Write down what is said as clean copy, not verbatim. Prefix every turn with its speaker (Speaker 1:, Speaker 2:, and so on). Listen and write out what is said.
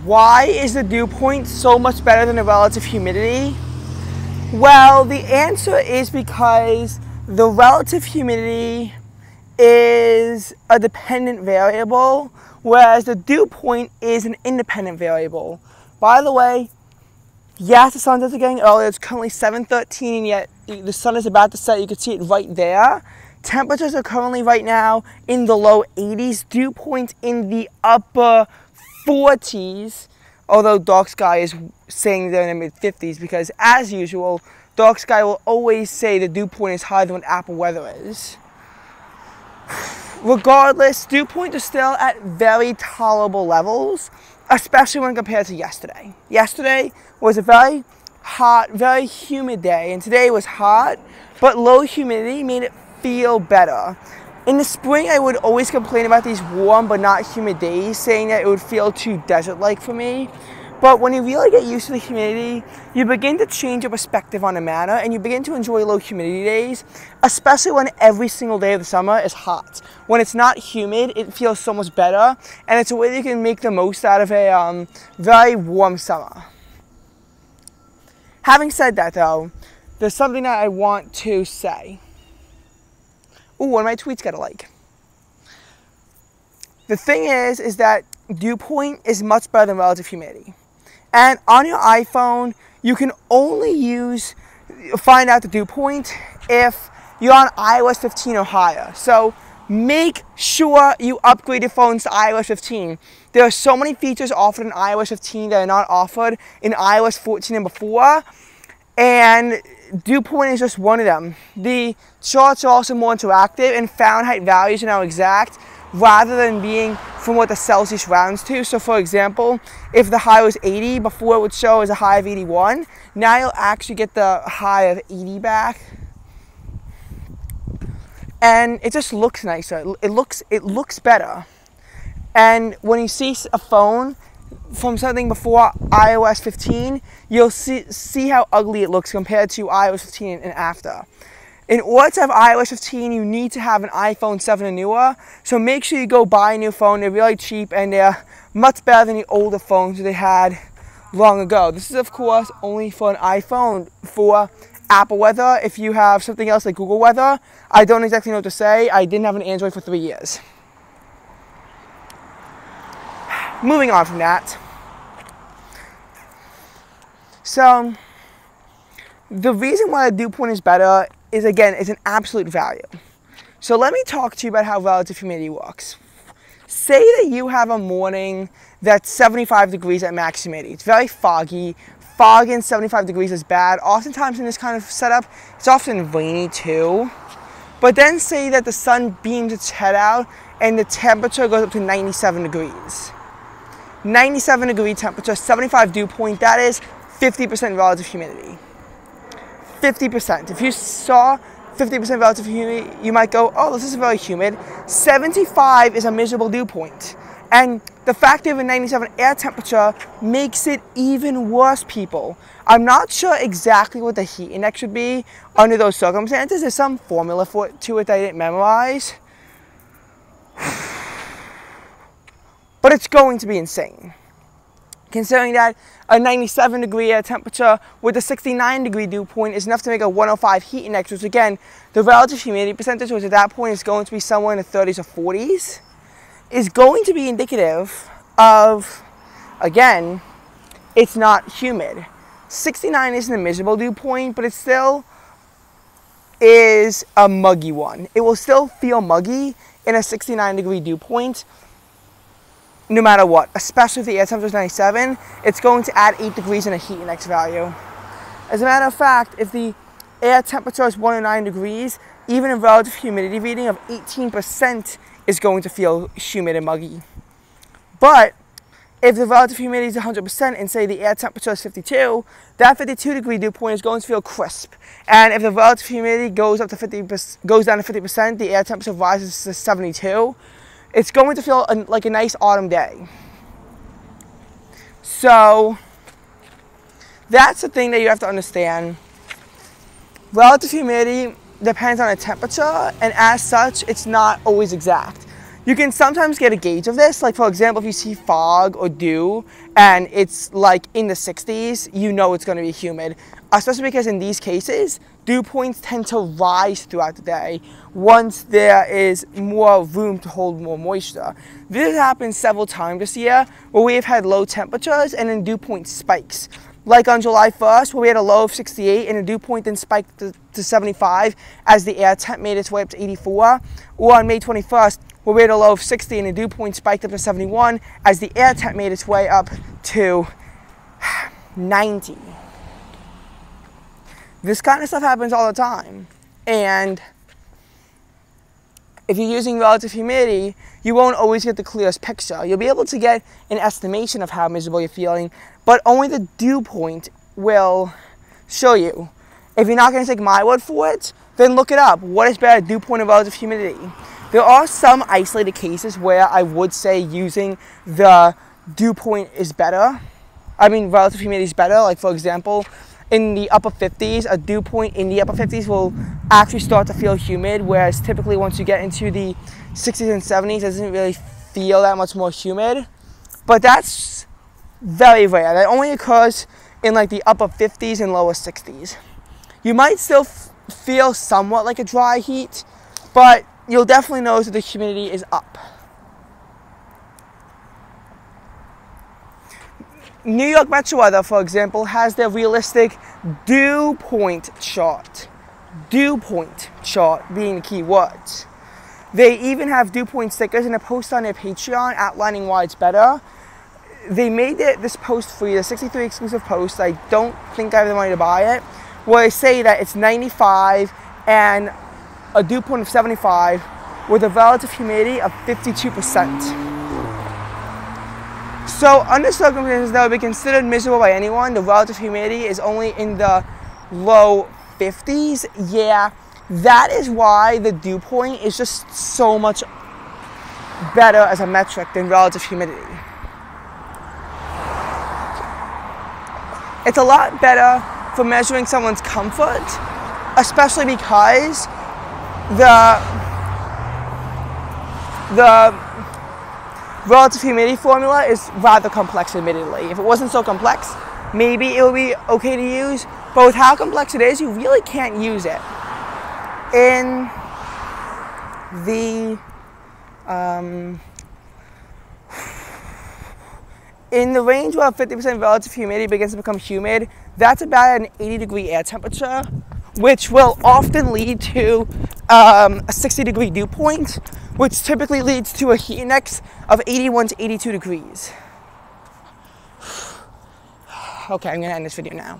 Speaker 1: Why is the dew point so much better than the relative humidity? Well, the answer is because the relative humidity is a dependent variable, whereas the dew point is an independent variable. By the way, yes, the sun is getting earlier. It's currently 7:13, and yet the sun is about to set. You can see it right there. Temperatures are currently right now in the low 80s. Dew point in the upper 40s. Although dark sky is saying they're in the mid 50s, because as usual, dark sky will always say the dew point is higher than what Apple weather is. Regardless, dew point is still at very tolerable levels, especially when compared to yesterday. Yesterday was a very hot, very humid day, and today was hot, but low humidity made it feel better. In the spring, I would always complain about these warm but not humid days, saying that it would feel too desert-like for me. But when you really get used to the humidity, you begin to change your perspective on the matter, and you begin to enjoy low humidity days, especially when every single day of the summer is hot. When it's not humid, it feels so much better, and it's a way that you can make the most out of a very warm summer. Having said that, though, there's something that I want to say. Ooh, one of my tweets got a like. The thing is that dew point is much better than relative humidity. And on your iPhone, you can only find out the dew point if you're on iOS 15 or higher. So make sure you upgrade your phones to iOS 15. There are so many features offered in iOS 15 that are not offered in iOS 14 and before. And dew point is just one of them. The charts are also more interactive, and Fahrenheit values are now exact rather than being from what the Celsius rounds to. So for example, if the high was 80, before it would show as a high of 81, now you'll actually get the high of 80 back. And it just looks nicer. It looks better. And when you see a phone from something before iOS 15, you'll see how ugly it looks compared to iOS 15 and after. In order to have iOS 15, you need to have an iPhone 7 or newer, so make sure you go buy a new phone. They're really cheap, and they're much better than the older phones that they had long ago. This is, of course, only for an iPhone. For Apple weather, if you have something else like Google weather, I don't exactly know what to say. I didn't have an Android for 3 years. Moving on from that. So, the reason why the dew point is better is, again, it's an absolute value. So let me talk to you about how relative humidity works. Say that you have a morning that's 75 degrees at max humidity. It's very foggy. Fog in 75 degrees is bad. Oftentimes in this kind of setup, it's often rainy too. But then say that the sun beams its head out and the temperature goes up to 97 degrees. 97 degree temperature, 75 dew point, that is 50% relative humidity. 50%. If you saw 50% relative humidity, you might go, oh, this is very humid. 75 is a miserable dew point. And the fact of a 97 air temperature makes it even worse, people. I'm not sure exactly what the heat index should be under those circumstances. There's some formula to it that I didn't memorize. But it's going to be insane. Considering that a 97 degree air temperature with a 69 degree dew point is enough to make a 105 heat index, which again, the relative humidity percentage, which at that point is going to be somewhere in the 30s or 40s, is going to be indicative of, again, it's not humid. 69 isn't a miserable dew point, but it still is a muggy one. It will still feel muggy in a 69 degree dew point, no matter what, especially if the air temperature is 97, it's going to add 8 degrees in a heat index value. As a matter of fact, if the air temperature is 109 degrees, even a relative humidity reading of 18% is going to feel humid and muggy. But if the relative humidity is 100% and say the air temperature is 52, that 52 degree dew point is going to feel crisp. And if the relative humidity goes down to 50%, the air temperature rises to 72. It's going to feel like a nice autumn day. So that's the thing that you have to understand. Relative humidity depends on the temperature, and as such, it's not always exact. You can sometimes get a gauge of this. Like for example, if you see fog or dew and it's like in the 60s, you know it's going to be humid. Especially because in these cases, dew points tend to rise throughout the day once there is more room to hold more moisture. This has happened several times this year where we have had low temperatures and then dew point spikes. Like on July 1st, where we had a low of 68 and a dew point then spiked to 75 as the air temp made its way up to 84. Or on May 21st, where we had a low of 60 and a dew point spiked up to 71 as the air temp made its way up to 90. This kind of stuff happens all the time. And if you're using relative humidity, you won't always get the clearest picture. You'll be able to get an estimation of how miserable you're feeling, but only the dew point will show you. If you're not going to take my word for it, then look it up. What is better, dew point or relative humidity? There are some isolated cases where I would say using the dew point is better. I mean, relative humidity is better. Like for example, in the upper 50s, a dew point in the upper 50s will actually start to feel humid, whereas typically once you get into the 60s and 70s, it doesn't really feel that much more humid. But that's very rare. That only occurs in like the upper 50s and lower 60s. You might still feel somewhat like a dry heat, but you'll definitely notice that the humidity is up. New York Metro Weather, for example, has their realistic dew point chart. Dew point chart being the key words. They even have dew point stickers in a post on their Patreon outlining why it's better. They made this post free, the 63 exclusive post. I don't think I have the money to buy it, where they say that it's 95 and a dew point of 75 with a relative humidity of 52%. So under circumstances that would be considered miserable by anyone, the relative humidity is only in the low 50s. Yeah, that is why the dew point is just so much better as a metric than relative humidity. It's a lot better for measuring someone's comfort, especially because the relative humidity formula is rather complex, admittedly. If it wasn't so complex, maybe it would be okay to use, but with how complex it is, you really can't use it. In the range where 50% relative humidity begins to become humid, that's about an 80-degree air temperature, which will often lead to a 60-degree dew point, which typically leads to a heat index of 81 to 82 degrees. Okay, I'm gonna end this video now.